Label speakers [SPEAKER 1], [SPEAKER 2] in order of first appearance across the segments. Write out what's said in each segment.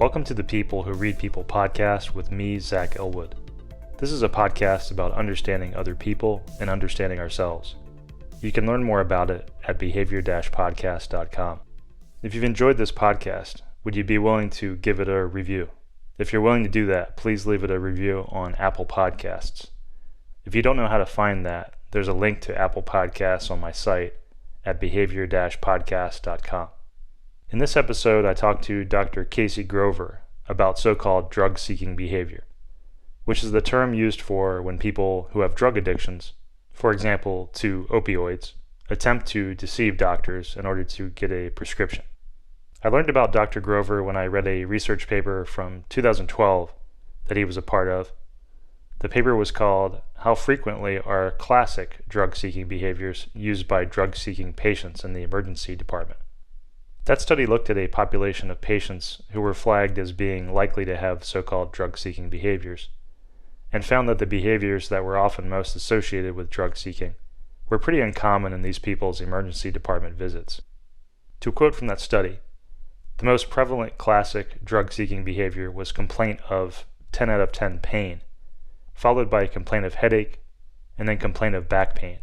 [SPEAKER 1] Welcome to the People Who Read People podcast with me, Zach Elwood. This is a podcast about understanding other people and understanding ourselves. You can learn more about it at behavior-podcast.com. If you've enjoyed this podcast, would you be willing to give it a review? If you're willing to do that, please leave it a review on Apple Podcasts. If you don't know how to find that, there's a link to Apple Podcasts on my site at behavior-podcast.com. In this episode, I talked to Dr. Casey Grover about so-called drug-seeking behavior, which is the term used for when people who have drug addictions, for example to opioids, attempt to deceive doctors in order to get a prescription. I learned about Dr. Grover when I read a research paper from 2012 that he was a part of. The paper was called "How Frequently Are Classic Drug-Seeking Behaviors Used by Drug-Seeking Patients in the Emergency Department?" That study looked at a population of patients who were flagged as being likely to have so-called drug-seeking behaviors, and found that the behaviors that were often most associated with drug-seeking were pretty uncommon in these people's emergency department visits. To quote from that study, the most prevalent classic drug-seeking behavior was complaint of 10 out of 10 pain, followed by a complaint of headache, and then complaint of back pain.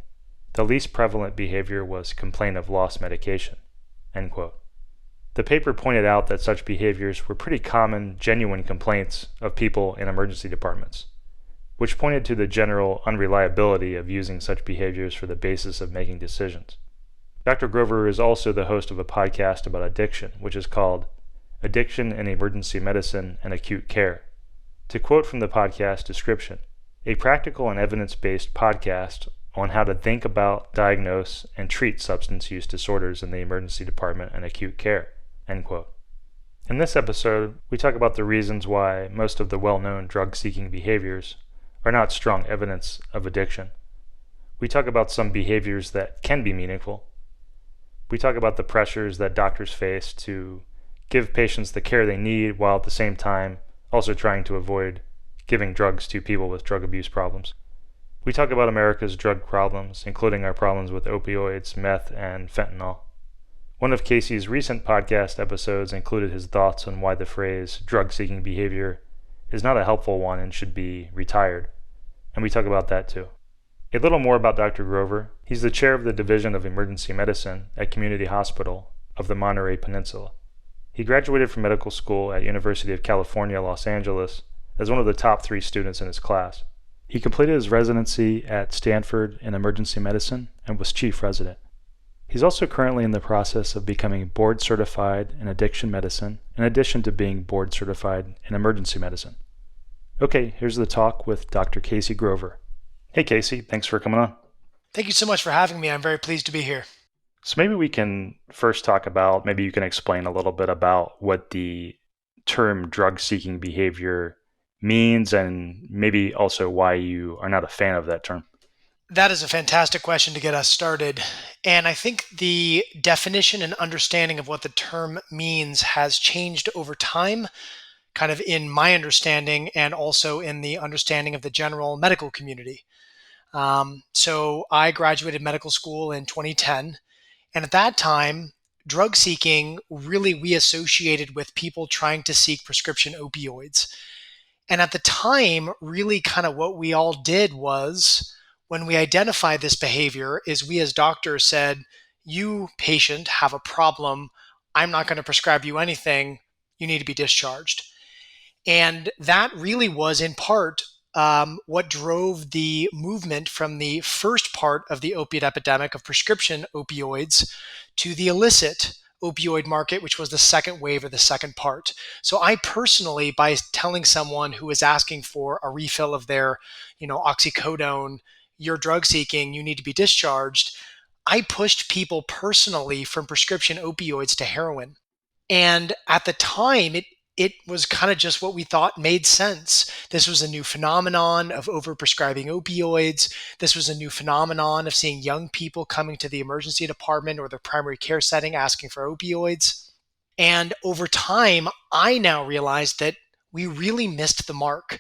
[SPEAKER 1] The least prevalent behavior was complaint of lost medication. End quote. The paper pointed out that such behaviors were pretty common, genuine complaints of people in emergency departments, which pointed to the general unreliability of using such behaviors for the basis of making decisions. Dr. Grover is also the host of a podcast about addiction, which is called Addiction in Emergency Medicine and Acute Care. To quote from the podcast description, a practical and evidence-based podcast on how to think about, diagnose, and treat substance use disorders in the emergency department and acute care. End quote. In this episode, we talk about the reasons why most of the well-known drug-seeking behaviors are not strong evidence of addiction. We talk about some behaviors that can be meaningful. We talk about the pressures that doctors face to give patients the care they need while at the same time also trying to avoid giving drugs to people with drug abuse problems. We talk about America's drug problems, including our problems with opioids, meth, and fentanyl. One of Casey's recent podcast episodes included his thoughts on why the phrase drug-seeking behavior is not a helpful one and should be retired, and we talk about that too. A little more about Dr. Grover. He's the chair of the Division of Emergency Medicine at Community Hospital of the Monterey Peninsula. He graduated from medical school at University of California, Los Angeles as one of the top 3 students in his class. He completed his residency at Stanford in emergency medicine and was chief resident. He's also currently in the process of becoming board certified in addiction medicine, in addition to being board certified in emergency medicine. Okay, here's the talk with Dr. Casey Grover. Hey Casey, thanks for coming on.
[SPEAKER 2] Thank you so much for having me. I'm very pleased to be here.
[SPEAKER 1] So maybe we can first talk about, maybe you can explain a little bit about what the term drug-seeking behavior means and maybe also why you are not a fan of that term.
[SPEAKER 2] That is a fantastic question to get us started. And I think the definition and understanding of what the term means has changed over time, kind of in my understanding and also in the understanding of the general medical community. So I graduated medical school in 2010. And at that time, drug seeking really we associated with people trying to seek prescription opioids. And at the time, really kind of what we all did was when we identified this behavior is we as doctors said, you patient have a problem. I'm not going to prescribe you anything. You need to be discharged. And that really was in part what drove the movement from the first part of the opiate epidemic of prescription opioids to the illicit opioid market, which was the second wave or the second part. So I personally, by telling someone who is asking for a refill of their, oxycodone, you're drug seeking, you need to be discharged, I pushed people personally from prescription opioids to heroin. And at the time, it was kind of just what we thought made sense. This was a new phenomenon of overprescribing opioids. This was a new phenomenon of seeing young people coming to the emergency department or the primary care setting asking for opioids. And over time, I now realized that we really missed the mark.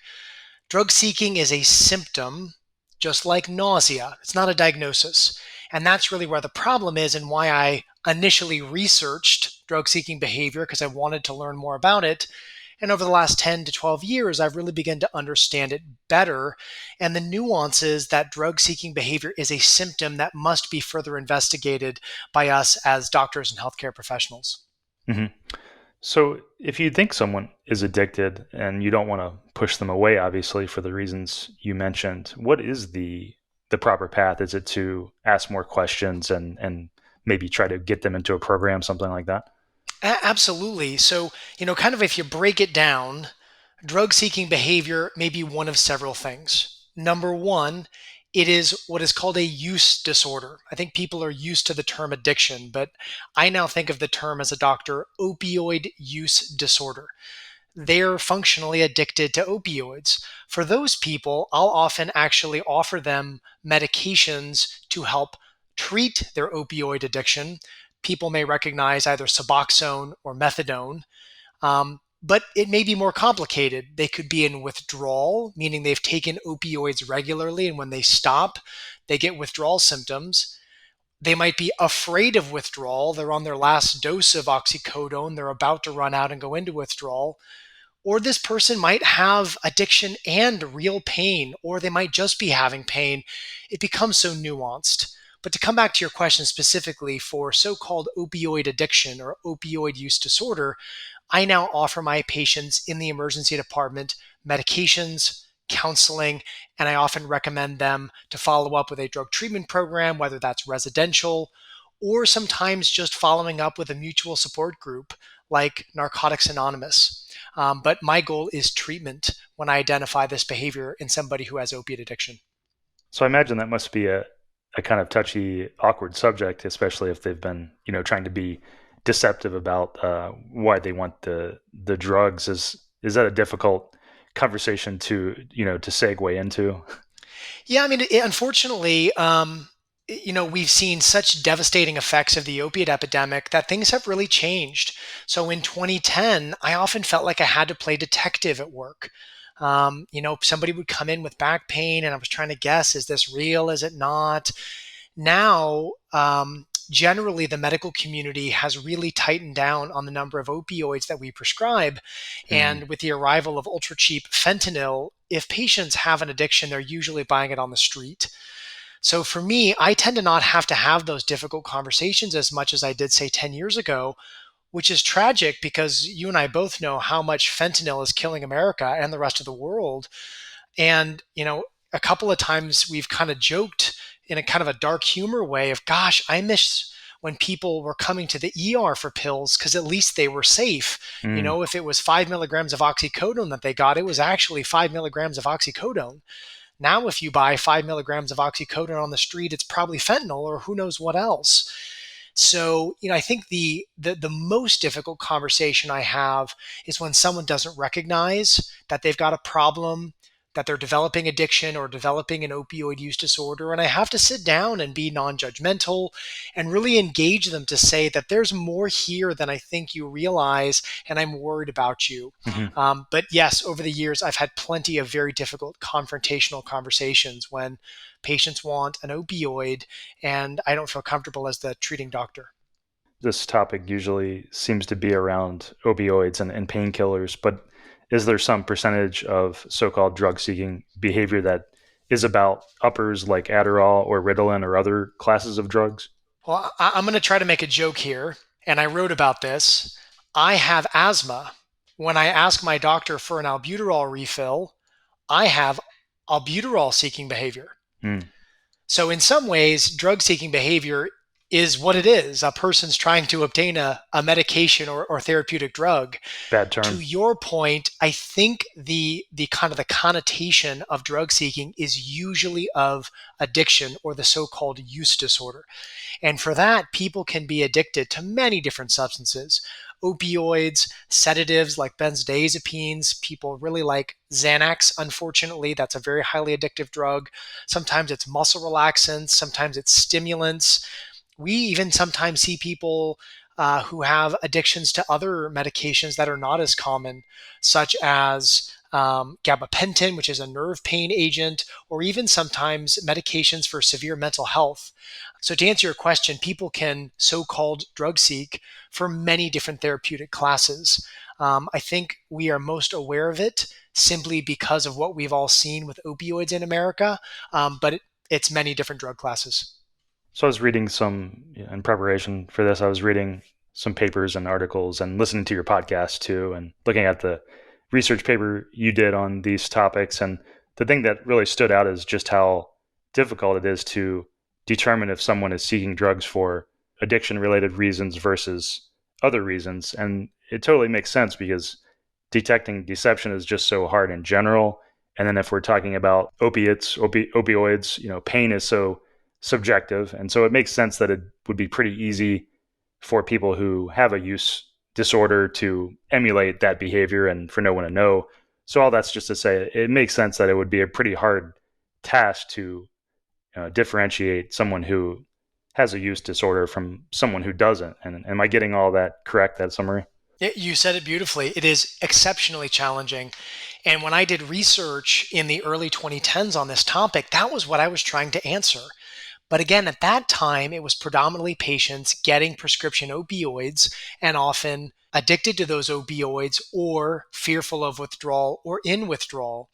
[SPEAKER 2] Drug seeking is a symptom, just like nausea. It's not a diagnosis. And that's really where the problem is and why I initially researched drug-seeking behavior because I wanted to learn more about it. And over the last 10 to 12 years, I've really begun to understand it better. And the nuances that drug seeking behavior is a symptom that must be further investigated by us as doctors and healthcare professionals.
[SPEAKER 1] Hmm. So, if you think someone is addicted and you don't want to push them away, obviously for the reasons you mentioned, what is the proper path? Is it to ask more questions and maybe try to get them into a program, something like that?
[SPEAKER 2] Absolutely. So, kind of if you break it down, drug seeking behavior may be one of several things. Number one, it is what is called a use disorder. I think people are used to the term addiction, but I now think of the term as a doctor opioid use disorder. They're functionally addicted to opioids. For those people, I'll often actually offer them medications to help treat their opioid addiction. People may recognize either Suboxone or methadone, but it may be more complicated. They could be in withdrawal, meaning they've taken opioids regularly, and when they stop, they get withdrawal symptoms. They might be afraid of withdrawal. They're on their last dose of oxycodone. They're about to run out and go into withdrawal. Or this person might have addiction and real pain, or they might just be having pain. It becomes so nuanced. But to come back to your question specifically for so called opioid addiction or opioid use disorder, I now offer my patients in the emergency department medications, counseling, and I often recommend them to follow up with a drug treatment program, whether that's residential or sometimes just following up with a mutual support group like Narcotics Anonymous. But my goal is treatment when I identify this behavior in somebody who has opiate addiction.
[SPEAKER 1] So, I imagine that must be a kind of touchy, awkward subject, especially if they've been, trying to be deceptive about why they want the drugs. Is that a difficult conversation to segue into?
[SPEAKER 2] Yeah, I mean, unfortunately, we've seen such devastating effects of the opiate epidemic that things have really changed. So in 2010, I often felt like I had to play detective at work. Somebody would come in with back pain, and I was trying to guess, is this real? Is it not? Now, generally, the medical community has really tightened down on the number of opioids that we prescribe.
[SPEAKER 1] Mm.
[SPEAKER 2] And with the arrival of ultra cheap fentanyl, if patients have an addiction, they're usually buying it on the street. So for me, I tend to not have to have those difficult conversations as much as I did, say, 10 years ago, which is tragic because you and I both know how much fentanyl is killing America and the rest of the world. And, a couple of times we've kind of joked in a kind of a dark humor way of, gosh, I miss when people were coming to the ER for pills because at least they were safe.
[SPEAKER 1] Mm.
[SPEAKER 2] If it was 5 milligrams of oxycodone that they got, it was actually 5 milligrams of oxycodone. Now, if you buy 5 milligrams of oxycodone on the street, it's probably fentanyl or who knows what else. So, I think the most difficult conversation I have is when someone doesn't recognize that they've got a problem, that they're developing addiction or developing an opioid use disorder. And I have to sit down and be non judgmental and really engage them to say that there's more here than I think you realize, and I'm worried about you.
[SPEAKER 1] Hmm.
[SPEAKER 2] But yes, over the years, I've had plenty of very difficult confrontational conversations when patients want an opioid and I don't feel comfortable as the treating doctor.
[SPEAKER 1] This topic usually seems to be around opioids and painkillers, but is there some percentage of so-called drug-seeking behavior that is about uppers like Adderall or Ritalin or other classes of drugs?
[SPEAKER 2] Well, I'm going to try to make a joke here, and I wrote about this. I have asthma. When I ask my doctor for an albuterol refill, I have albuterol seeking behavior.
[SPEAKER 1] Mm.
[SPEAKER 2] So, in some ways, drug seeking behavior is what it is. A person's trying to obtain a medication or therapeutic drug.
[SPEAKER 1] Bad
[SPEAKER 2] To
[SPEAKER 1] term.
[SPEAKER 2] your point, I think the kind of the connotation of drug seeking is usually of addiction or the so-called use disorder. And for that, people can be addicted to many different substances. Opioids, sedatives like benzodiazepines. People really like Xanax. Unfortunately, that's a very highly addictive drug. Sometimes it's muscle relaxants, sometimes it's stimulants. We even sometimes see people who have addictions to other medications that are not as common, such as gabapentin, which is a nerve pain agent, or even sometimes medications for severe mental health. So, to answer your question, people can so called drug seek for many different therapeutic classes. I think we are most aware of it simply because of what we've all seen with opioids in America, but it's many different drug classes.
[SPEAKER 1] So I was reading in preparation for this, I was reading some papers and articles and listening to your podcast too, and looking at the research paper you did on these topics. And the thing that really stood out is just how difficult it is to determine if someone is seeking drugs for addiction related reasons versus other reasons. And it totally makes sense because detecting deception is just so hard in general. And then if we're talking about opioids, pain is so subjective. And so it makes sense that it would be pretty easy for people who have a use disorder to emulate that behavior and for no one to know. So all that's just to say it makes sense that it would be a pretty hard task to differentiate someone who has a use disorder from someone who doesn't. And am I getting all that correct, that summary?
[SPEAKER 2] You said it beautifully. It is exceptionally challenging. And when I did research in the early 2010s on this topic, that was what I was trying to answer. But again, at that time, it was predominantly patients getting prescription opioids and often addicted to those opioids or fearful of withdrawal or in withdrawal.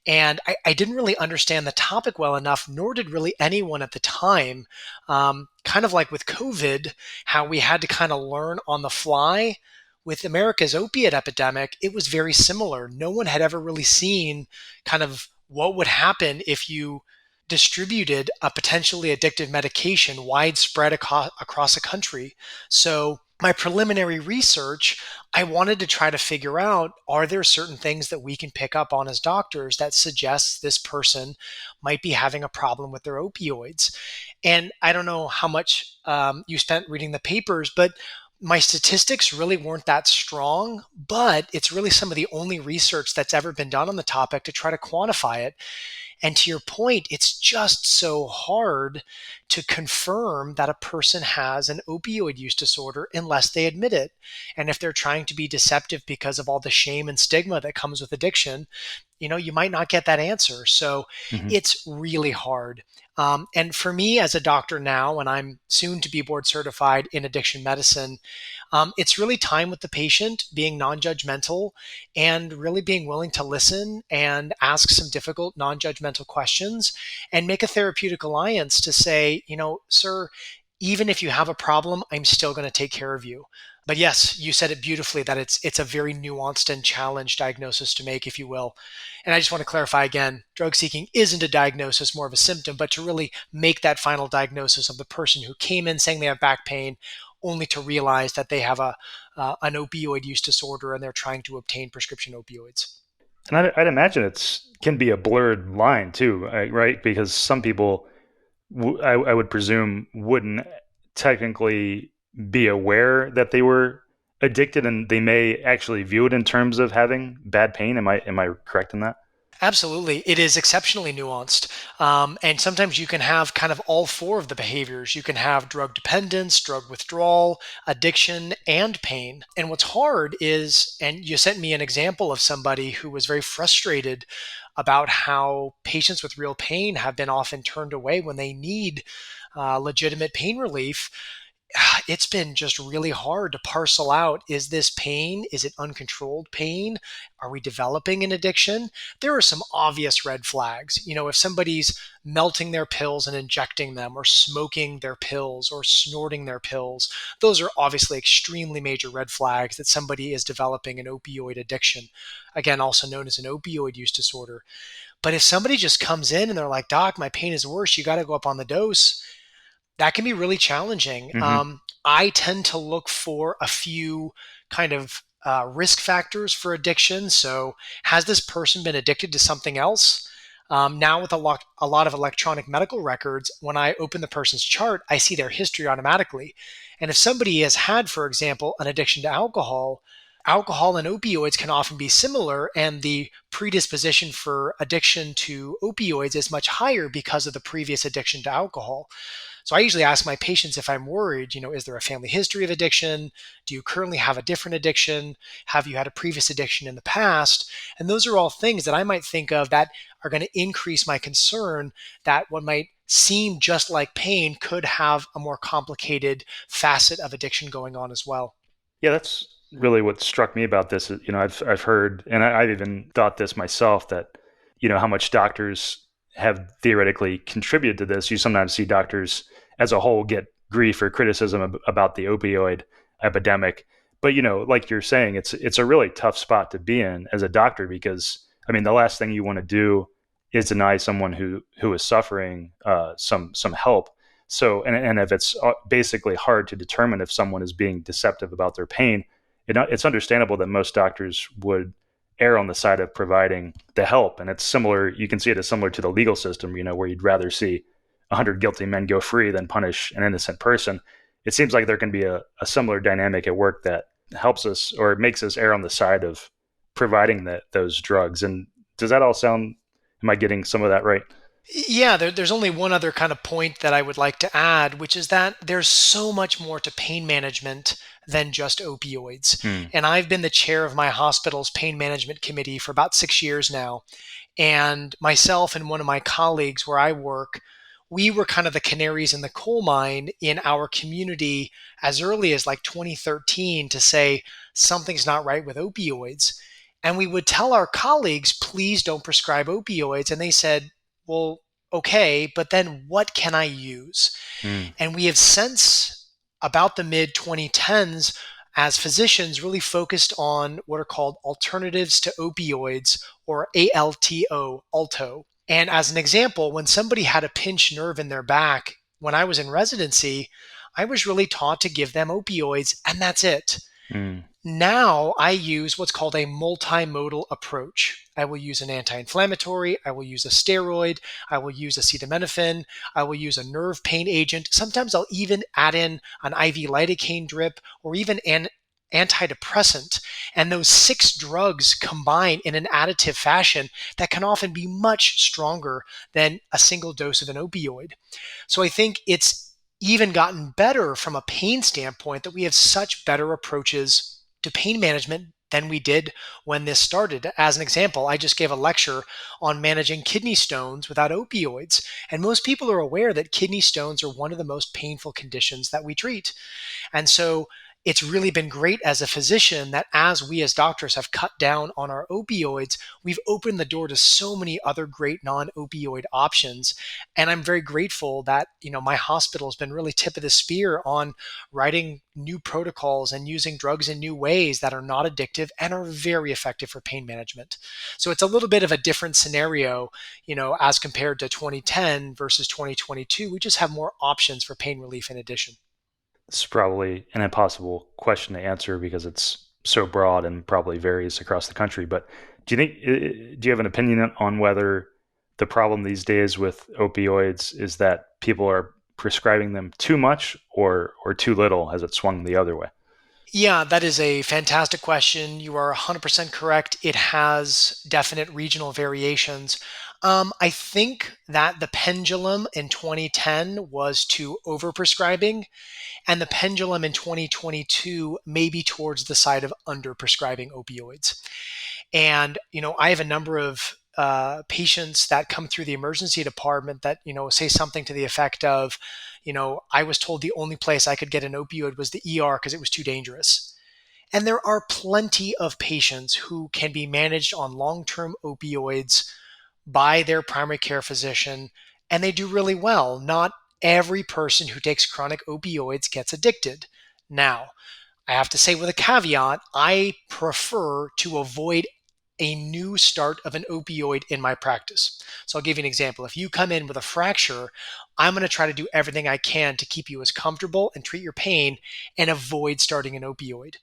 [SPEAKER 2] And I didn't really understand the topic well enough, nor did really anyone at the time. Kind of like with COVID, how we had to kind of learn on the fly. With America's opiate epidemic, it was very similar. No one had ever really seen kind of what would happen if you distributed a potentially addictive medication widespread across a country. So my preliminary research, I wanted to try to figure out, are there certain things that we can pick up on as doctors that suggests this person might be having a problem with their opioids? And I don't know how much you spent reading the papers, but my statistics really weren't that strong, but it's really some of the only research that's ever been done on the topic to try to quantify it. And to your point, it's just so hard to confirm that a person has an opioid use disorder unless they admit it. And if they're trying to be deceptive because of all the shame and stigma that comes with addiction, you might not get that answer. So
[SPEAKER 1] Mm-hmm.
[SPEAKER 2] it's really hard. And for me as a doctor now, and I'm soon to be board certified in addiction medicine, it's really time with the patient, being non judgmental, and really being willing to listen and ask some difficult non judgmental questions and make a therapeutic alliance to say, sir, even if you have a problem, I'm still going to take care of you. But yes, you said it beautifully that it's a very nuanced and challenged diagnosis to make, if you will. And I just want to clarify again, drug seeking isn't a diagnosis, more of a symptom, but to really make that final diagnosis of the person who came in saying they have back pain, only to realize that they have an opioid use disorder and they're trying to obtain prescription opioids.
[SPEAKER 1] And I'd imagine it's can be a blurred line too, right? Because some people, I would presume, wouldn't technically be aware that they were addicted, and they may actually view it in terms of having bad pain. Am I correct in that?
[SPEAKER 2] Absolutely. It is exceptionally nuanced. And sometimes you can have kind of all four of the behaviors. You can have drug dependence, drug withdrawal, addiction, and pain. And what's hard is, and you sent me an example of somebody who was very frustrated about how patients with real pain have been often turned away when they need legitimate pain relief. It's been just really hard to parcel out, is this pain? Is it uncontrolled pain? Are we developing an addiction? There are some obvious red flags. If somebody's melting their pills and injecting them, or smoking their pills, or snorting their pills, those are obviously extremely major red flags that somebody is developing an opioid addiction, again, also known as an opioid use disorder. But if somebody just comes in and they're like, Doc, my pain is worse, you got to go up on the dose, that can be really challenging.
[SPEAKER 1] Mm-hmm.
[SPEAKER 2] I tend to look for a few kind of risk factors for addiction. So, has this person been addicted to something else? Now, with a lot of electronic medical records, when I open the person's chart, I see their history automatically. And if somebody has had, for example, an addiction to alcohol, alcohol and opioids can often be similar, and the predisposition for addiction to opioids is much higher because of the previous addiction to alcohol. So I usually ask my patients, if I'm worried, is there a family history of addiction? Do you currently have a different addiction? Have you had a previous addiction in the past? And those are all things that I might think of that are going to increase my concern that what might seem just like pain could have a more complicated facet of addiction going on as well.
[SPEAKER 1] Yeah, that's really what struck me about this is, I've heard, and I've even thought this myself, that, how much doctors have theoretically contributed to this. You sometimes see doctors as a whole get grief or criticism about the opioid epidemic. But, like you're saying, it's a really tough spot to be in as a doctor, because, I mean, the last thing you want to do is deny someone who is suffering some help. So, and if it's basically hard to determine if someone is being deceptive about their pain, it's understandable that most doctors would err on the side of providing the help. And it's similar, you can see it as similar to the legal system, where you'd rather see 100 guilty men go free than punish an innocent person. It seems like there can be a similar dynamic at work that helps us or makes us err on the side of providing those drugs. And does that all sound, am I getting some of that right?
[SPEAKER 2] Yeah, there's only one other kind of point that I would like to add, which is that there's so much more to pain management than just opioids.
[SPEAKER 1] Hmm.
[SPEAKER 2] And I've been the chair of my hospital's pain management committee for about 6 years now. And myself and one of my colleagues where I work, we were kind of the canaries in the coal mine in our community as early as like 2013 to say something's not right with opioids. And we would tell our colleagues, please don't prescribe opioids. And they said, well, okay, but then what can I use?
[SPEAKER 1] Hmm.
[SPEAKER 2] And we have since, about the mid 2010s, as physicians, really focused on what are called alternatives to opioids, or ALTO, ALTO. And as an example, when somebody had a pinched nerve in their back, when I was in residency, I was really taught to give them opioids, and that's it.
[SPEAKER 1] Hmm.
[SPEAKER 2] Now I use what's called a multimodal approach. I will use an anti-inflammatory, I will use a steroid, I will use acetaminophen, I will use a nerve pain agent. Sometimes I'll even add in an IV lidocaine drip or even an antidepressant. And those 6 drugs combine in an additive fashion that can often be much stronger than a single dose of an opioid. So I think it's even gotten better from a pain standpoint that we have such better approaches to pain management than we did when this started. As an example, I just gave a lecture on managing kidney stones without opioids. And most people are aware that kidney stones are one of the most painful conditions that we treat. And so it's really been great as a physician that as we as doctors have cut down on our opioids, we've opened the door to so many other great non-opioid options. And I'm very grateful that, my hospital has been really tip of the spear on writing new protocols and using drugs in new ways that are not addictive and are very effective for pain management. So it's a little bit of a different scenario, as compared to 2010 versus 2022. We just have more options for pain relief in addition.
[SPEAKER 1] It's probably an impossible question to answer because it's so broad and probably varies across the country. But do you have an opinion on whether the problem these days with opioids is that people are prescribing them too much or too little? Has it swung the other way?
[SPEAKER 2] Yeah, that is a fantastic question. You are 100% correct. It has definite regional variations. I think that the pendulum in 2010 was to overprescribing, and the pendulum in 2022 may be towards the side of underprescribing opioids. And, I have a number of patients that come through the emergency department that, say something to the effect of, I was told the only place I could get an opioid was the ER because it was too dangerous. And there are plenty of patients who can be managed on long term opioids by their primary care physician, and they do really well. Not every person who takes chronic opioids gets addicted. Now, I have to say with a caveat, I prefer to avoid a new start of an opioid in my practice. So I'll give you an example. If you come in with a fracture, I'm going to try to do everything I can to keep you as comfortable and treat your pain and avoid starting an opioid.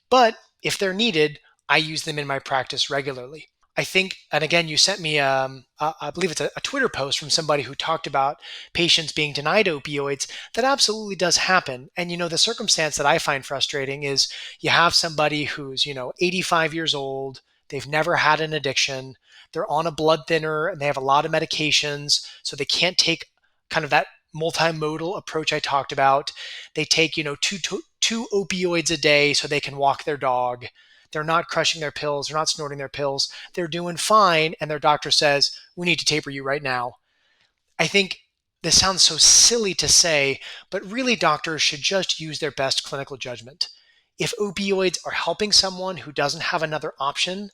[SPEAKER 2] But if they're needed, I use them in my practice regularly. I think, and again, you sent me, I believe it's a Twitter post from somebody who talked about patients being denied opioids. That absolutely does happen. And, the circumstance that I find frustrating is you have somebody who's, 85 years old, they've never had an addiction, they're on a blood thinner, and they have a lot of medications, so they can't take kind of that multimodal approach I talked about. They take, two opioids a day so they can walk their dog. They're not crushing their pills. They're not snorting their pills. They're doing fine. And their doctor says, we need to taper you right now. I think this sounds so silly to say, but really doctors should just use their best clinical judgment. If opioids are helping someone who doesn't have another option,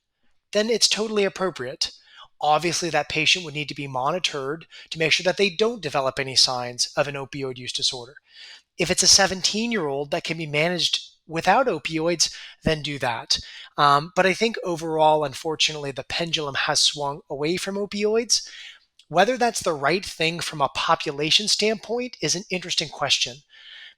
[SPEAKER 2] then it's totally appropriate. Obviously, that patient would need to be monitored to make sure that they don't develop any signs of an opioid use disorder. If it's a 17-year-old that can be managed without opioids, then do that. But I think overall, unfortunately, the pendulum has swung away from opioids. Whether that's the right thing from a population standpoint is an interesting question,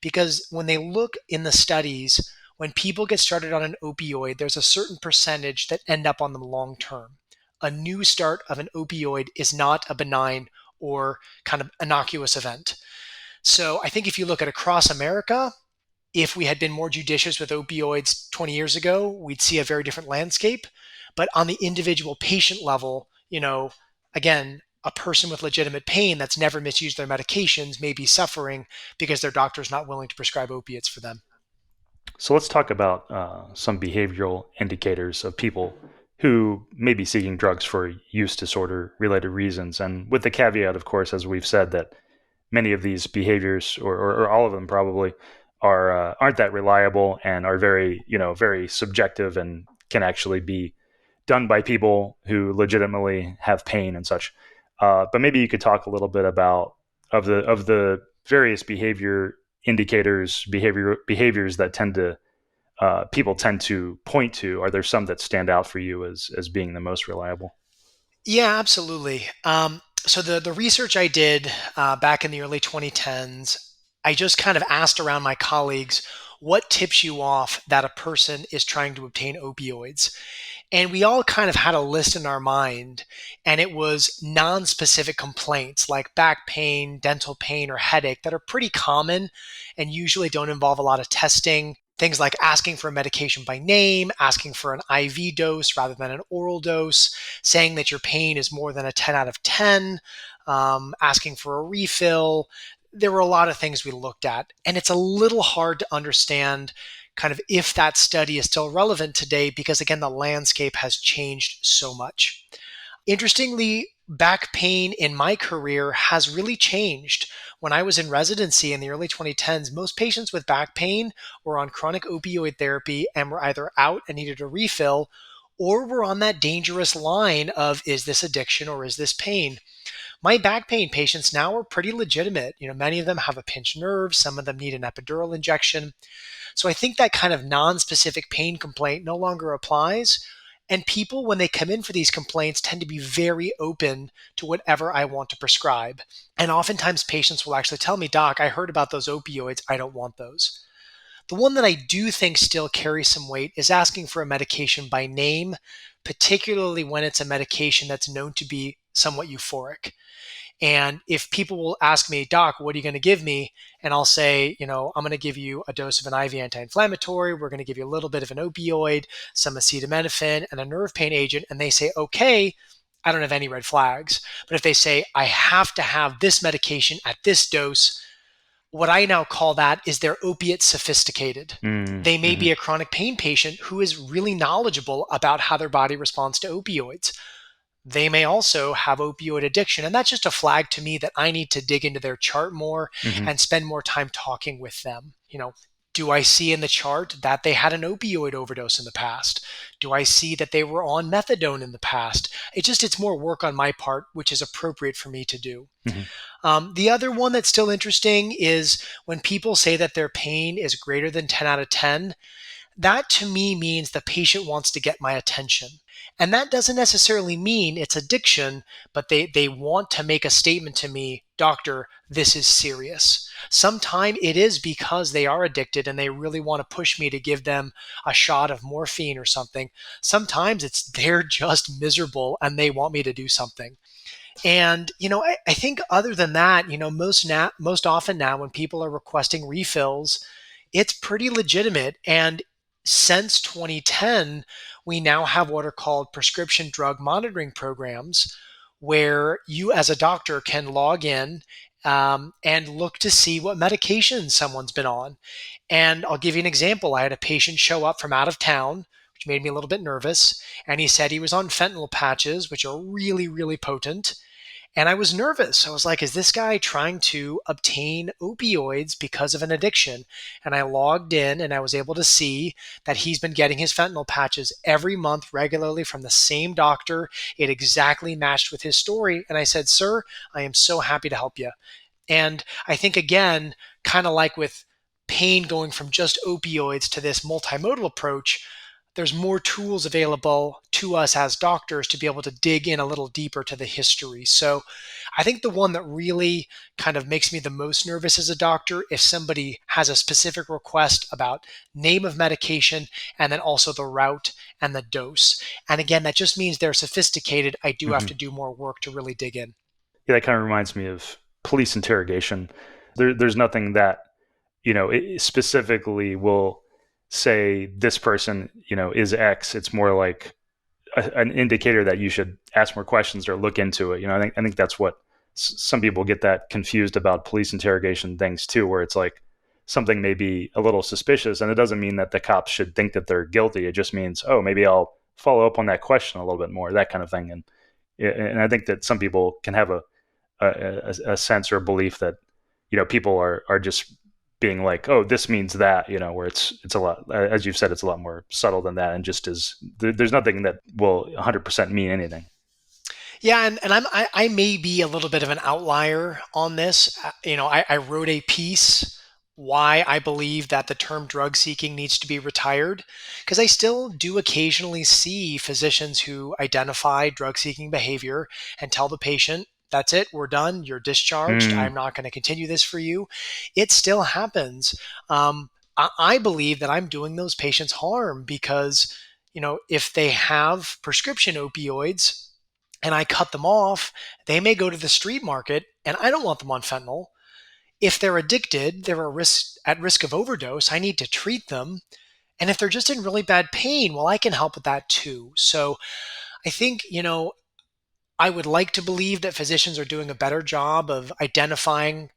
[SPEAKER 2] because when they look in the studies, when people get started on an opioid, there's a certain percentage that end up on them long term. A new start of an opioid is not a benign or kind of innocuous event. So I think if you look at across America, if we had been more judicious with opioids 20 years ago, we'd see a very different landscape. But on the individual patient level, again, a person with legitimate pain that's never misused their medications may be suffering because their doctor's not willing to prescribe opiates for them.
[SPEAKER 1] So let's talk about some behavioral indicators of people who may be seeking drugs for use disorder related reasons. And with the caveat, of course, as we've said, that many of these behaviors, or all of them probably, aren't that reliable and are very subjective and can actually be done by people who legitimately have pain and such. But maybe you could talk a little bit about of the various behaviors that people tend to point to. Are there some that stand out for you as being the most reliable?
[SPEAKER 2] Yeah, absolutely. So the research I did back in the early 2010s, I just kind of asked around my colleagues what tips you off that a person is trying to obtain opioids. And we all kind of had a list in our mind, and it was non-specific complaints like back pain, dental pain, or headache that are pretty common and usually don't involve a lot of testing. Things like asking for a medication by name, asking for an IV dose rather than an oral dose, saying that your pain is more than a 10 out of 10, asking for a refill. There were a lot of things we looked at, and it's a little hard to understand kind of if that study is still relevant today because, again, the landscape has changed so much. Interestingly, back pain in my career has really changed. When I was in residency in the early 2010s, most patients with back pain were on chronic opioid therapy and were either out and needed a refill or were on that dangerous line of, is this addiction or is this pain? My back pain patients now are pretty legitimate. Many of them have a pinched nerve, some of them need an epidural injection. So I think that kind of non-specific pain complaint no longer applies. And people, when they come in for these complaints, tend to be very open to whatever I want to prescribe. And oftentimes patients will actually tell me, Doc, I heard about those opioids. I don't want those. The one that I do think still carries some weight is asking for a medication by name, particularly when it's a medication that's known to be somewhat euphoric. And if people will ask me, Doc, what are you going to give me? And I'll say, I'm going to give you a dose of an IV anti-inflammatory. We're going to give you a little bit of an opioid, some acetaminophen, and a nerve pain agent. And they say, okay, I don't have any red flags. But if they say, I have to have this medication at this dose, what I now call that is they're opiate sophisticated. They may be a chronic pain patient who is really knowledgeable about how their body responds to opioids. They may also have opioid addiction. And that's just a flag to me that I need to dig into their chart more and spend more time talking with them. Do I see in the chart that they had an opioid overdose in the past? Do I see that they were on methadone in the past? It's more work on my part, which is appropriate for me to do. The other one that's still interesting is when people say that their pain is greater than 10 out of 10, that to me means the patient wants to get my attention. And that doesn't necessarily mean it's addiction, but they want to make a statement to me, doctor, this is serious. Sometimes it is because they are addicted and they really want to push me to give them a shot of morphine or something. Sometimes it's they're just miserable and they want me to do something. And I think other than that, most often now when people are requesting refills, it's pretty legitimate. And since 2010, we now have what are called prescription drug monitoring programs where you as a doctor can log in and look to see what medication someone's been on. And I'll give you an example. I had a patient show up from out of town, which made me a little bit nervous. And he said he was on fentanyl patches, which are really, really potent. And I was nervous. I was like, is this guy trying to obtain opioids because of an addiction? And I logged in and I was able to see that he's been getting his fentanyl patches every month regularly from the same doctor. It exactly matched with his story. And I said, sir, I am so happy to help you. And I think, again, kind of like with pain going from just opioids to this multimodal approach, there's more tools available to us as doctors to be able to dig in a little deeper to the history. So I think the one that really kind of makes me the most nervous as a doctor, if somebody has a specific request about name of medication and then also the route and the dose. And again, that just means they're sophisticated. I do have
[SPEAKER 1] Hmm.
[SPEAKER 2] to do more work to really dig in.
[SPEAKER 1] Yeah, that kind of reminds me of police interrogation. There's nothing that it specifically will say this person is X. It's more like an indicator that you should ask more questions or look into it. I think that's what some people get that confused about police interrogation things too, where it's like something may be a little suspicious, and it doesn't mean that the cops should think that they're guilty. It just means, oh, maybe I'll follow up on that question a little bit more, that kind of thing. And I think that some people can have a sense or belief that people are just being like, oh, this means that, where it's a lot, as you've said, it's a lot more subtle than that, and just is there's nothing that will 100% mean anything.
[SPEAKER 2] Yeah, and I may be a little bit of an outlier on this. I wrote a piece why I believe that the term drug seeking needs to be retired, because I still do occasionally see physicians who identify drug seeking behavior and tell the patient, that's it, we're done, you're discharged,
[SPEAKER 1] Mm,
[SPEAKER 2] I'm not going to continue this for you. It still happens. I believe that I'm doing those patients harm because, if they have prescription opioids, and I cut them off, they may go to the street market, and I don't want them on fentanyl. If they're addicted, they're at risk of overdose. I need to treat them. And if they're just in really bad pain, well, I can help with that too. So I think, I would like to believe that physicians are doing a better job of identifying,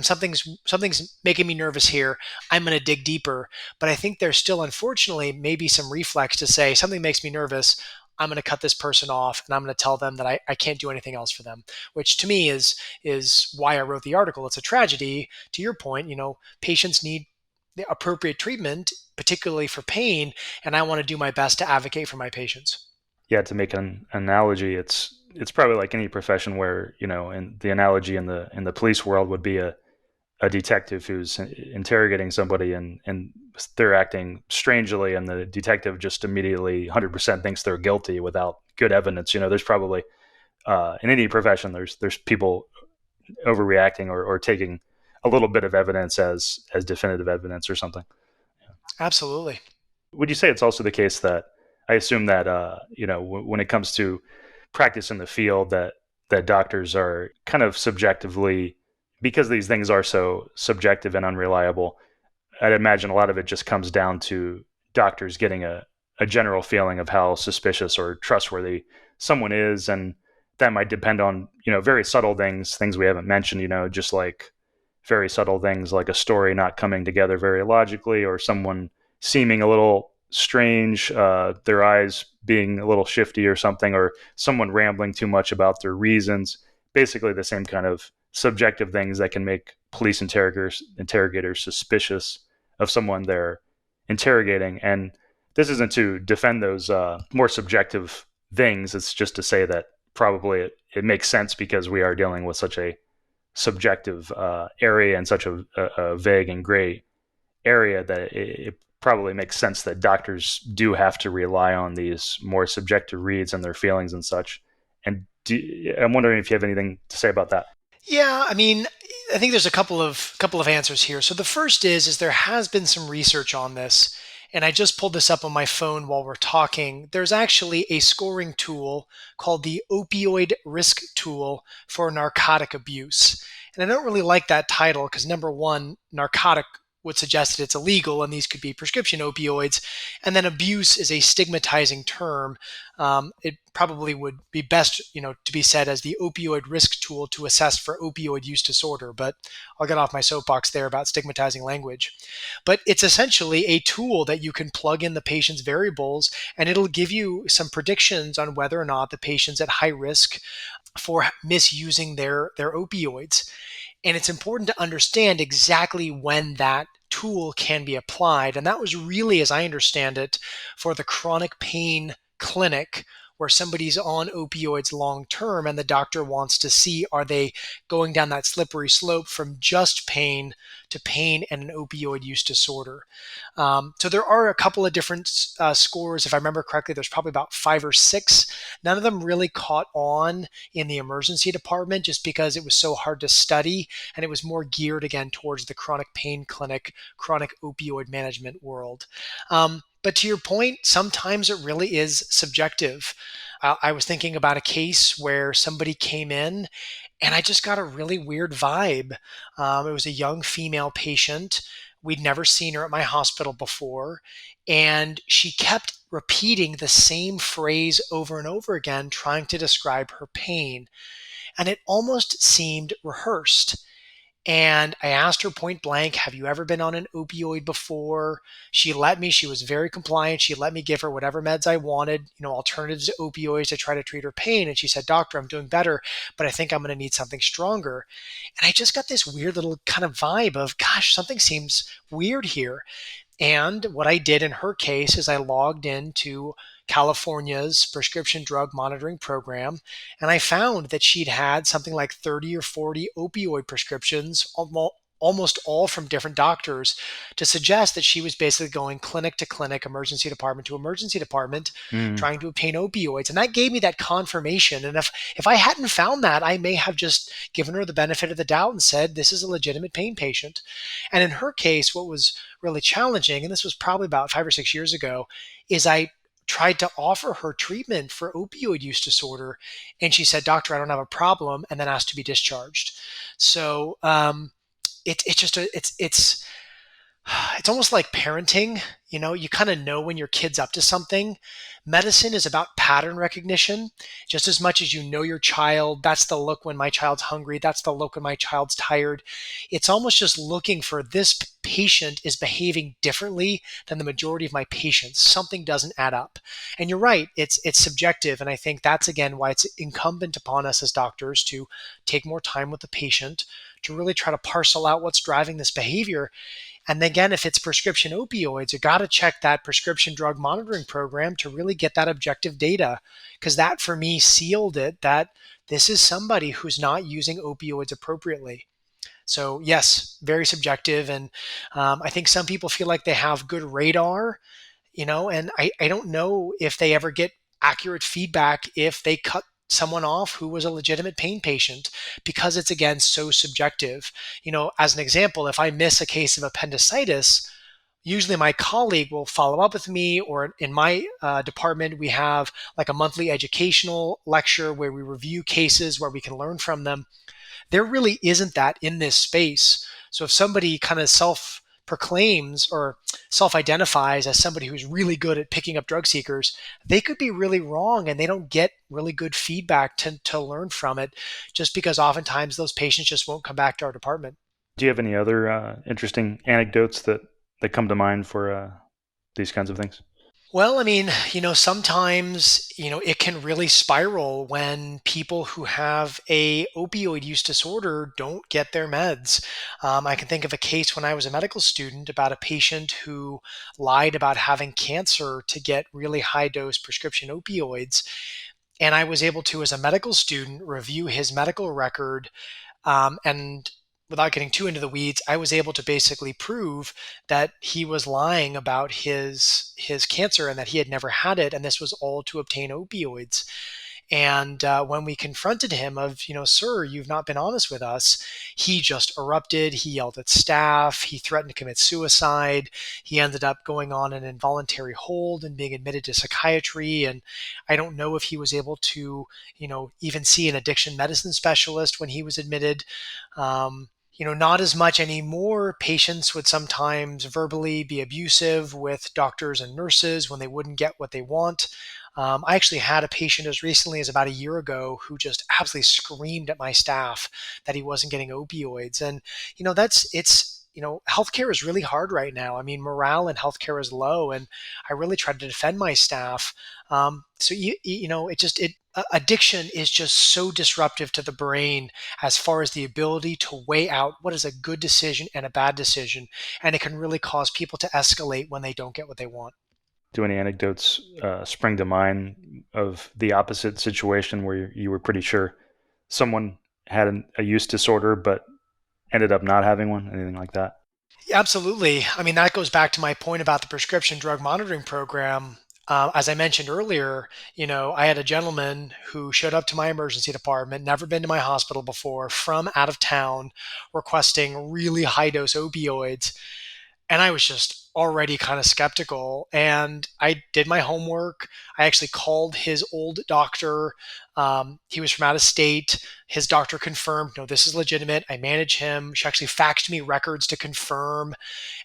[SPEAKER 2] something's making me nervous here. I'm going to dig deeper. But I think there's still, unfortunately, maybe some reflex to say something makes me nervous. I'm going to cut this person off and I'm going to tell them that I can't do anything else for them, which to me is why I wrote the article. It's a tragedy. To your point, patients need the appropriate treatment, particularly for pain, and I want to do my best to advocate for my patients.
[SPEAKER 1] yeah, to make an analogy, it's probably like any profession where and the analogy in the police world would be a detective who's interrogating somebody, and they're acting strangely, and the detective just immediately 100% thinks they're guilty without good evidence. There's probably in any profession there's people overreacting, or taking a little bit of evidence as definitive evidence or something.
[SPEAKER 2] Absolutely.
[SPEAKER 1] Would you say it's also the case that I assume that when it comes to practice in the field, that doctors are kind of subjectively, because these things are so subjective and unreliable, I'd imagine a lot of it just comes down to doctors getting a general feeling of how suspicious or trustworthy someone is, and that might depend on very subtle things we haven't mentioned, just like very subtle things like a story not coming together very logically, or someone seeming a little strange, their eyes being a little shifty or something, or someone rambling too much about their reasons. Basically, the same kind of subjective things that can make police interrogators suspicious of someone they're interrogating. And this isn't to defend those more subjective things. It's just to say that probably it makes sense because we are dealing with such a subjective area, and such a vague and gray area, that it probably makes sense that doctors do have to rely on these more subjective reads and their feelings and such. And I'm wondering if you have anything to say about that.
[SPEAKER 2] Yeah, I mean, I think there's a couple of answers here. So the first is there has been some research on this, and I just pulled this up on my phone while we're talking. There's actually a scoring tool called the Opioid Risk Tool for narcotic abuse. And I don't really like that title because, number one, narcotic would suggest that it's illegal and these could be prescription opioids. And then abuse is a stigmatizing term. It probably would be best, to be said as the opioid risk tool to assess for opioid use disorder. But I'll get off my soapbox there about stigmatizing language. But it's essentially a tool that you can plug in the patient's variables, and it'll give you some predictions on whether or not the patient's at high risk for misusing their opioids. And it's important to understand exactly when that tool can be applied. And that was really, as I understand it, for the chronic pain clinic where somebody's on opioids long term and the doctor wants to see, are they going down that slippery slope from just pain to pain and an opioid use disorder. So there are a couple of different scores. If I remember correctly, there's probably about 5 or 6. None of them really caught on in the emergency department just because it was so hard to study, and it was more geared again towards the chronic pain clinic, chronic opioid management world. But to your point, sometimes it really is subjective. I was thinking about a case where somebody came in and I just got a really weird vibe. It was a young female patient. We'd never seen her at my hospital before. And she kept repeating the same phrase over and over again, trying to describe her pain. And it almost seemed rehearsed. And I asked her point blank, have you ever been on an opioid before? She let me. She was very compliant. She let me give her whatever meds I wanted, alternatives to opioids to try to treat her pain. And she said, Doctor, I'm doing better, but I think I'm going to need something stronger. And I just got this weird little kind of vibe of, gosh, something seems weird here. And what I did in her case is I logged into California's prescription drug monitoring program, and I found that she'd had something like 30 or 40 opioid prescriptions, almost all from different doctors, to suggest that she was basically going clinic to clinic, emergency department to emergency department,
[SPEAKER 1] Mm.
[SPEAKER 2] trying to obtain opioids. And that gave me that confirmation. And if I hadn't found that, I may have just given her the benefit of the doubt and said, this is a legitimate pain patient. And in her case, what was really challenging, and this was probably about 5 or 6 years ago, is I tried to offer her treatment for opioid use disorder, and she said, "Doctor, I don't have a problem," and then asked to be discharged. So it's just it's almost like parenting. You kind of know when your kid's up to something. Medicine is about pattern recognition just as much as your child. That's the look when my child's hungry. That's the look when my child's tired. It's almost just looking for this patient is behaving differently than the majority of my patients. Something doesn't add up. And you're right, it's subjective. And I think that's again why it's incumbent upon us as doctors to take more time with the patient to really try to parcel out what's driving this behavior. And again, if it's prescription opioids, you got to check that prescription drug monitoring program to really get that objective data. Because that for me sealed it that this is somebody who's not using opioids appropriately. So, yes, very subjective. And I think some people feel like they have good radar, and I don't know if they ever get accurate feedback if they cut someone off who was a legitimate pain patient because it's again so subjective. As an example, if I miss a case of appendicitis, usually my colleague will follow up with me, or in my department we have like a monthly educational lecture where we review cases where we can learn from them. There really isn't that in this space. So if somebody kind of self proclaims or self identifies as somebody who's really good at picking up drug seekers, they could be really wrong and they don't get really good feedback to learn from it just because oftentimes those patients just won't come back to our department.
[SPEAKER 1] Do you have any other interesting anecdotes that come to mind for these kinds of things?
[SPEAKER 2] Well, I mean, sometimes, it can really spiral when people who have a opioid use disorder don't get their meds. I can think of a case when I was a medical student about a patient who lied about having cancer to get really high dose prescription opioids. And I was able to, as a medical student, review his medical record, and without getting too into the weeds, I was able to basically prove that he was lying about his cancer and that he had never had it, and this was all to obtain opioids. And when we confronted him of, sir, you've not been honest with us, he just erupted. He yelled at staff. He threatened to commit suicide. He ended up going on an involuntary hold and being admitted to psychiatry. And I don't know if he was able to, even see an addiction medicine specialist when he was admitted. Not as much anymore. Patients would sometimes verbally be abusive with doctors and nurses when they wouldn't get what they want. I actually had a patient as recently as about a year ago who just absolutely screamed at my staff that he wasn't getting opioids. And, it's healthcare is really hard right now. I mean, morale in healthcare is low, and I really try to defend my staff. So addiction is just so disruptive to the brain as far as the ability to weigh out what is a good decision and a bad decision, and it can really cause people to escalate when they don't get what they want.
[SPEAKER 1] Do any anecdotes spring to mind of the opposite situation where you were pretty sure someone had a use disorder but ended up not having one? Anything like that?
[SPEAKER 2] Absolutely. I mean, that goes back to my point about the prescription drug monitoring program. As I mentioned earlier, I had a gentleman who showed up to my emergency department, never been to my hospital before, from out of town, requesting really high dose opioids. And I was just already kind of skeptical. And I did my homework. I actually called his old doctor. He was from out of state. His doctor confirmed, no, this is legitimate. I manage him. She actually faxed me records to confirm.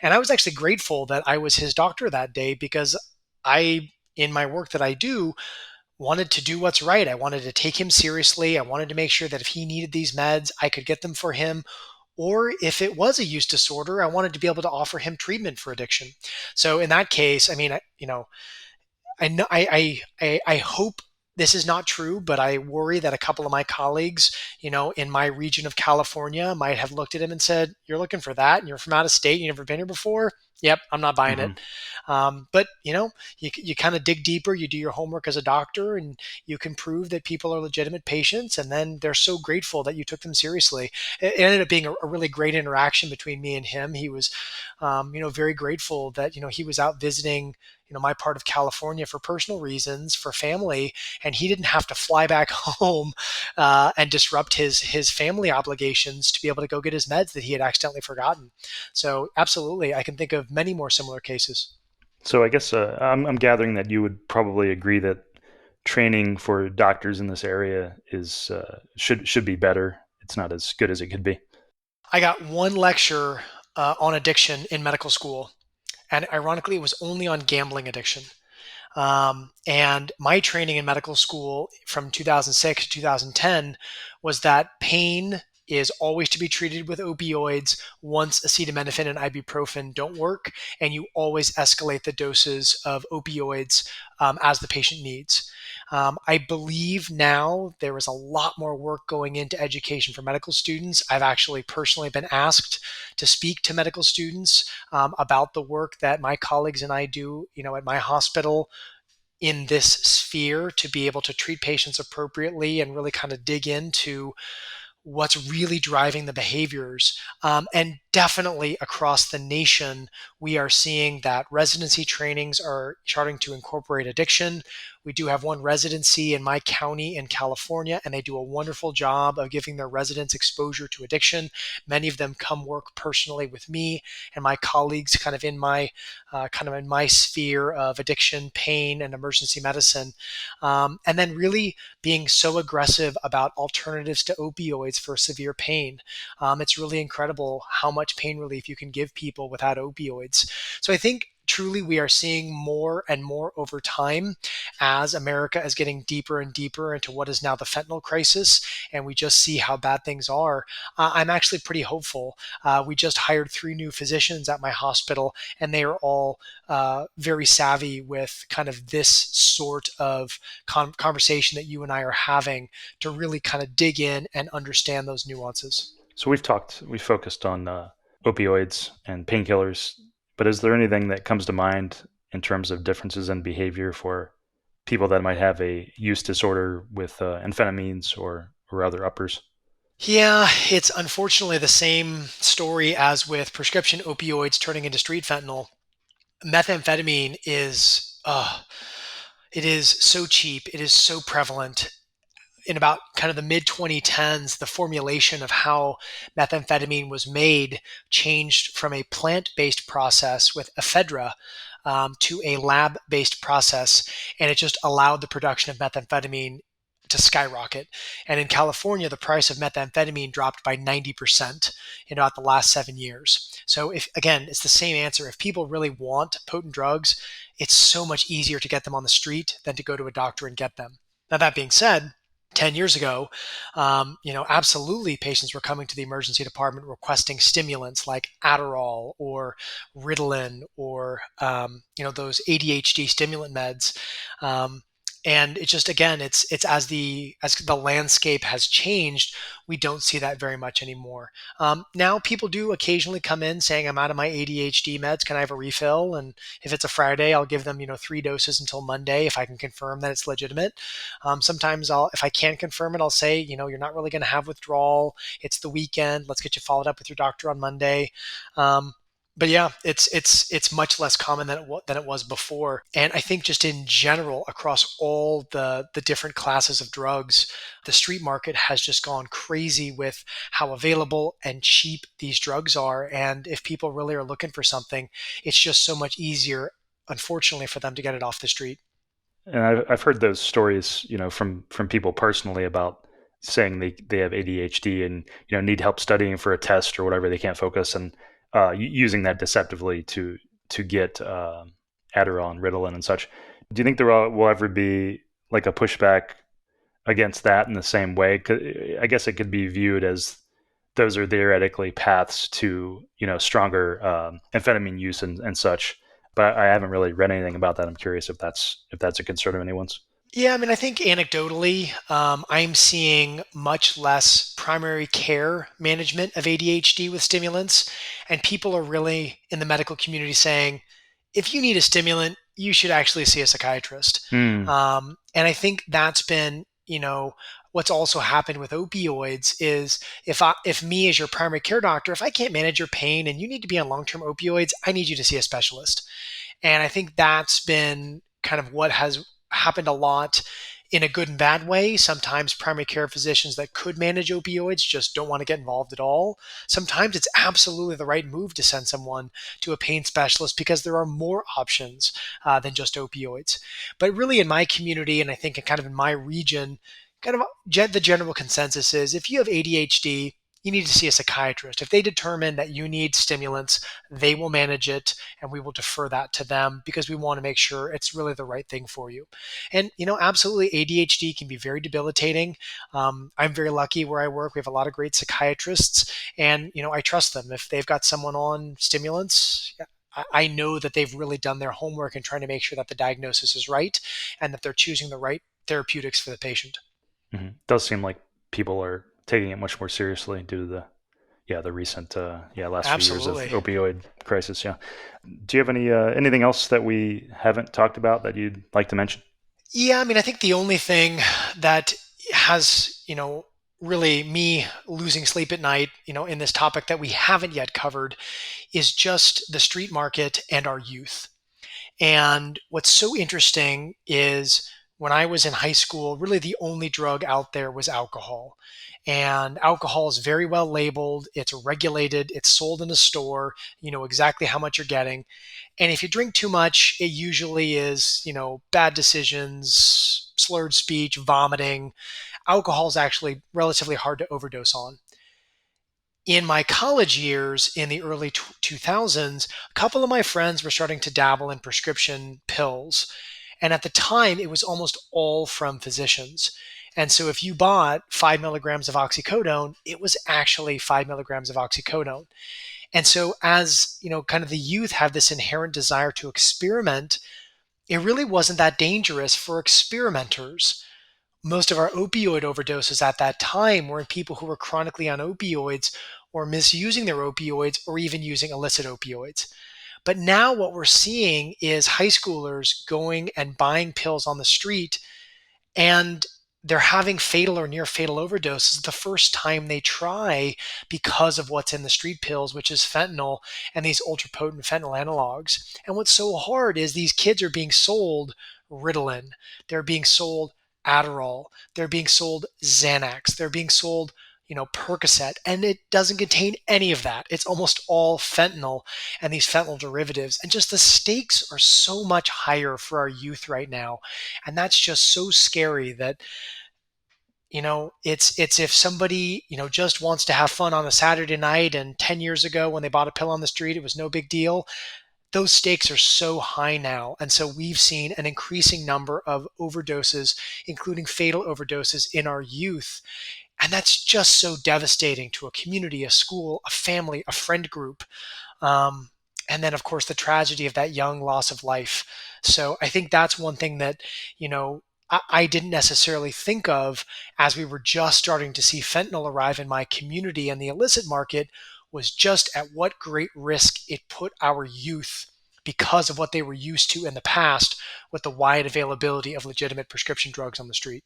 [SPEAKER 2] And I was actually grateful that I was his doctor that day, because in my work that I do, wanted to do what's right. I wanted to take him seriously. I wanted to make sure that if he needed these meds, I could get them for him. Or if it was a use disorder, I wanted to be able to offer him treatment for addiction. So in that case, I mean, I know I hope this is not true, but I worry that a couple of my colleagues, in my region of California might have looked at him and said, "You're looking for that, and you're from out of state, you never been here before." Yep, I'm not buying
[SPEAKER 1] Hmm.
[SPEAKER 2] it. But you kind of dig deeper, you do your homework as a doctor, and you can prove that people are legitimate patients, and then they're so grateful that you took them seriously. It ended up being a really great interaction between me and him. He was, very grateful that he was out visiting my part of California for personal reasons, for family, and he didn't have to fly back home and disrupt his family obligations to be able to go get his meds that he had accidentally forgotten. So absolutely, I can think of many more similar cases.
[SPEAKER 1] So I guess I'm gathering that you would probably agree that training for doctors in this area is should be better. It's not as good as it could be.
[SPEAKER 2] I got one lecture on addiction in medical school, and ironically, it was only on gambling addiction. And my training in medical school from 2006 to 2010 was that pain is always to be treated with opioids once acetaminophen and ibuprofen don't work, and you always escalate the doses of opioids as the patient needs. I believe now there is a lot more work going into education for medical students. I've actually personally been asked to speak to medical students about the work that my colleagues and I do, at my hospital in this sphere, to be able to treat patients appropriately and really kind of dig into what's really driving the behaviors. And definitely across the nation, we are seeing that residency trainings are starting to incorporate addiction. We do have one residency in my county in California, and they do a wonderful job of giving their residents exposure to addiction. Many of them come work personally with me and my colleagues, kind of in my sphere of addiction, pain, and emergency medicine. And then really being so aggressive about alternatives to opioids for severe pain. It's really incredible how much pain relief you can give people without opioids. So I think truly we are seeing more and more over time as America is getting deeper and deeper into what is now the fentanyl crisis, and we just see how bad things are. I'm actually pretty hopeful. We just hired 3 new physicians at my hospital, and they are all very savvy with kind of this sort of conversation that you and I are having, to really kind of dig in and understand those nuances.
[SPEAKER 1] So we focused on opioids and painkillers, but is there anything that comes to mind in terms of differences in behavior for people that might have a use disorder with amphetamines or other uppers?
[SPEAKER 2] Yeah, it's unfortunately the same story as with prescription opioids turning into street fentanyl. Methamphetamine is, it is so cheap, it is so prevalent. In about kind of the mid 2010s, the formulation of how methamphetamine was made changed from a plant based process with ephedra to a lab based process. And it just allowed the production of methamphetamine to skyrocket. And in California, the price of methamphetamine dropped by 90% in about the last 7 years. So if again, it's the same answer. If people really want potent drugs, it's so much easier to get them on the street than to go to a doctor and get them. Now, that being said, 10 years ago, absolutely patients were coming to the emergency department requesting stimulants like Adderall or Ritalin or, those ADHD stimulant meds. Um, and it just, again, it's as the landscape has changed, we don't see that very much anymore. Now people do occasionally come in saying, I'm out of my ADHD meds. Can I have a refill? And if it's a Friday, I'll give them, 3 doses until Monday if I can confirm that it's legitimate. Sometimes if I can confirm it, I'll say, you're not really going to have withdrawal. It's the weekend. Let's get you followed up with your doctor on Monday. Um, but yeah, it's much less common than it was before. And I think just in general, across all the different classes of drugs, the street market has just gone crazy with how available and cheap these drugs are. And if people really are looking for something, it's just so much easier, unfortunately, for them to get it off the street.
[SPEAKER 1] And I've heard those stories, from people personally about saying they have ADHD and need help studying for a test or whatever, they can't focus, and using that deceptively to get Adderall and Ritalin and such. Do you think there will ever be like a pushback against that in the same way? 'Cause I guess it could be viewed as those are theoretically paths to stronger amphetamine use and such. But I haven't really read anything about that. I'm curious if that's a concern of anyone's.
[SPEAKER 2] Yeah, I mean, I think anecdotally, I'm seeing much less primary care management of ADHD with stimulants. And people are really in the medical community saying, if you need a stimulant, you should actually see a psychiatrist.
[SPEAKER 1] Hmm.
[SPEAKER 2] And I think that's been, what's also happened with opioids is if me as your primary care doctor, if I can't manage your pain and you need to be on long-term opioids, I need you to see a specialist. And I think that's been kind of what has happened a lot in a good and bad way. Sometimes primary care physicians that could manage opioids just don't want to get involved at all. Sometimes it's absolutely the right move to send someone to a pain specialist because there are more options than just opioids. But really, in my community, and I think kind of in my region, kind of the general consensus is if you have ADHD, you need to see a psychiatrist. If they determine that you need stimulants, they will manage it and we will defer that to them because we want to make sure it's really the right thing for you. And, absolutely ADHD can be very debilitating. I'm very lucky where I work. We have a lot of great psychiatrists and, I trust them. If they've got someone on stimulants, yeah, I know that they've really done their homework and trying to make sure that the diagnosis is right and that they're choosing the right therapeutics for the patient.
[SPEAKER 1] Does seem like people are taking it much more seriously due to the recent last few years of
[SPEAKER 2] Absolutely.
[SPEAKER 1] opioid crisis. Yeah. Do you have anything else that we haven't talked about that you'd like to mention?
[SPEAKER 2] Yeah, I mean, I think the only thing that has, really me losing sleep at night, in this topic that we haven't yet covered is just the street market and our youth. And what's so interesting is when I was in high school, really the only drug out there was alcohol. And alcohol is very well labeled, it's regulated, it's sold in a store, you know exactly how much you're getting. And if you drink too much, it usually is, bad decisions, slurred speech, vomiting. Alcohol is actually relatively hard to overdose on. In my college years in the early 2000s, a couple of my friends were starting to dabble in prescription pills. And at the time, it was almost all from physicians. And so if you bought 5 milligrams of oxycodone, it was actually 5 milligrams of oxycodone. And so, as kind of the youth have this inherent desire to experiment, it really wasn't that dangerous for experimenters. Most of our opioid overdoses at that time were in people who were chronically on opioids or misusing their opioids or even using illicit opioids. But now what we're seeing is high schoolers going and buying pills on the street and they're having fatal or near fatal overdoses the first time they try because of what's in the street pills, which is fentanyl and these ultra potent fentanyl analogs. And what's so hard is these kids are being sold Ritalin, they're being sold Adderall, they're being sold Xanax, they're being sold Percocet, and it doesn't contain any of that. It's almost all fentanyl and these fentanyl derivatives. And just the stakes are so much higher for our youth right now. And that's just so scary that it's if somebody just wants to have fun on a Saturday night, and 10 years ago when they bought a pill on the street it was no big deal. those stakes are so high now. And so we've seen an increasing number of overdoses, including fatal overdoses in our youth. And that's just so devastating to a community, a school, a family, a friend group. Um, and then, of course, the tragedy of that young loss of life. So I think that's one thing that, I didn't necessarily think of as we were just starting to see fentanyl arrive in my community and the illicit market, was just at what great risk it put our youth because of what they were used to in the past with the wide availability of legitimate prescription drugs on the street.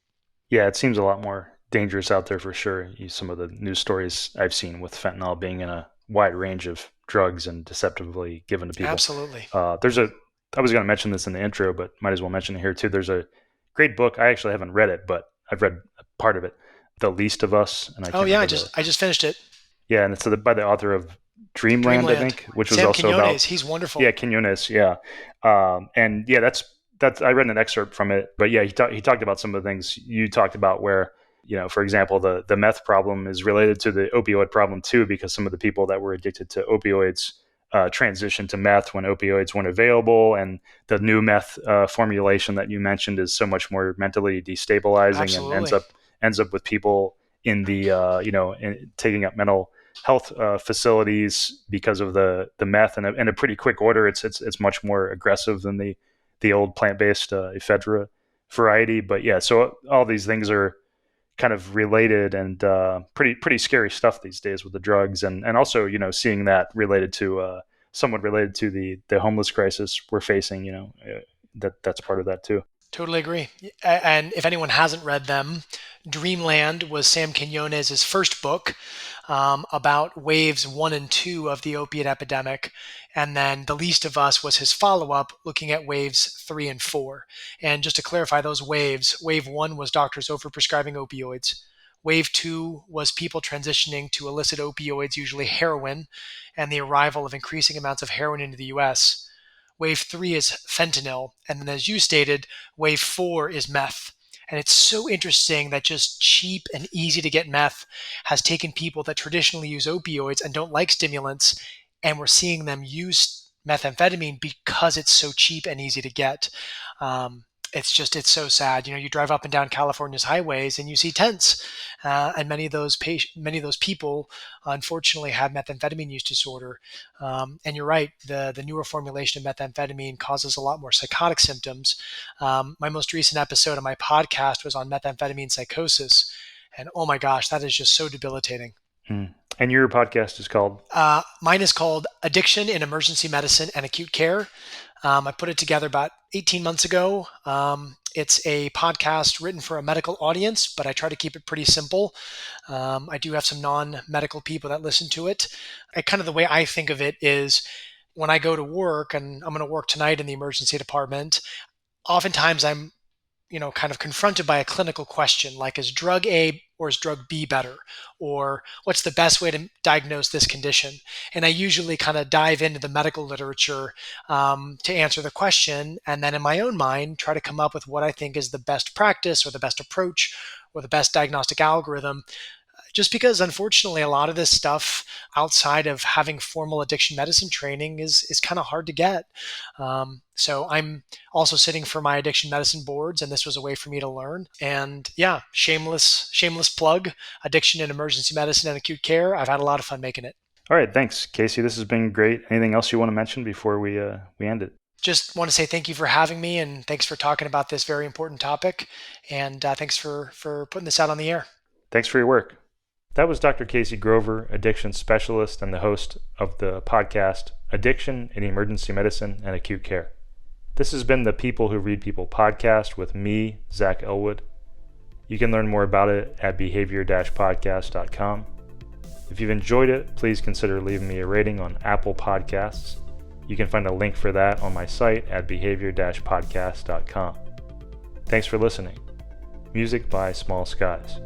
[SPEAKER 1] Yeah, it seems a lot more dangerous out there for sure. Some of the news stories I've seen with fentanyl being in a wide range of drugs and deceptively given to people.
[SPEAKER 2] Absolutely.
[SPEAKER 1] I was going to mention this in the intro, but might as well mention it here too. There's a great book. I actually haven't read it, but I've read part of it, The Least of Us. And I
[SPEAKER 2] Oh
[SPEAKER 1] can't
[SPEAKER 2] yeah,
[SPEAKER 1] remember
[SPEAKER 2] I just finished it.
[SPEAKER 1] Yeah, and it's by the author of Dreamland, I
[SPEAKER 2] Dreamland.
[SPEAKER 1] think, which was
[SPEAKER 2] Sam
[SPEAKER 1] also
[SPEAKER 2] Quinones,
[SPEAKER 1] about,
[SPEAKER 2] he's wonderful.
[SPEAKER 1] yeah, Quinones, yeah. And yeah, that's I read an excerpt from it, but yeah, he talked about some of the things you talked about where, for example, the meth problem is related to the opioid problem too, because some of the people that were addicted to opioids transitioned to meth when opioids weren't available, and the new meth formulation that you mentioned is so much more mentally destabilizing.
[SPEAKER 2] Absolutely.
[SPEAKER 1] And ends up with people in the taking up mental health facilities because of the meth, and in a pretty quick order. It's much more aggressive than the old plant-based ephedra variety. But yeah, so all these things are kind of related, and pretty scary stuff these days with the drugs, and also seeing that related to somewhat related to the homeless crisis we're facing. That's part of that too.
[SPEAKER 2] Totally agree. And if anyone hasn't read them, Dreamland was Sam Quinones' first book about waves 1 and 2 of the opiate epidemic. And then The Least of Us was his follow up, looking at waves 3 and 4. And just to clarify those waves, wave 1 was doctors overprescribing opioids. Wave 2 was people transitioning to illicit opioids, usually heroin, and the arrival of increasing amounts of heroin into the US. Wave 3 is fentanyl. And then, as you stated, wave 4 is meth. And it's so interesting that just cheap and easy to get meth has taken people that traditionally use opioids and don't like stimulants, and we're seeing them use methamphetamine because it's so cheap and easy to get. It's so sad. You drive up and down California's highways and you see tents, and many of those people, unfortunately, have methamphetamine use disorder. And you're right, the newer formulation of methamphetamine causes a lot more psychotic symptoms. My most recent episode of my podcast was on methamphetamine psychosis, and oh my gosh, that is just so debilitating.
[SPEAKER 1] And your podcast is called?
[SPEAKER 2] Mine is called Addiction in Emergency Medicine and Acute Care. I put it together about 18 months ago. It's a podcast written for a medical audience, but I try to keep it pretty simple. I do have some non-medical people that listen to it. Kind of the way I think of it is when I go to work, and I'm going to work tonight in the emergency department, oftentimes I'm kind of confronted by a clinical question like, is drug A or is drug B better? Or what's the best way to diagnose this condition? And I usually kind of dive into the medical literature to answer the question. And then in my own mind, try to come up with what I think is the best practice or the best approach or the best diagnostic algorithm. Just because, unfortunately, a lot of this stuff outside of having formal addiction medicine training is kind of hard to get. So I'm also sitting for my addiction medicine boards, and this was a way for me to learn. And yeah, shameless plug, addiction in emergency medicine and acute care. I've had a lot of fun making it.
[SPEAKER 1] All right, thanks, Casey. This has been great. Anything else you want to mention before we end it?
[SPEAKER 2] Just want to say thank you for having me, and thanks for talking about this very important topic. And thanks for putting this out on the air.
[SPEAKER 1] Thanks for your work. That was Dr. Casey Grover, addiction specialist and the host of the podcast Addiction in Emergency Medicine and Acute Care. This has been the People Who Read People podcast with me, Zach Elwood. You can learn more about it at behavior-podcast.com. If you've enjoyed it, please consider leaving me a rating on Apple Podcasts. You can find a link for that on my site at behavior-podcast.com. Thanks for listening. Music by Small Skies.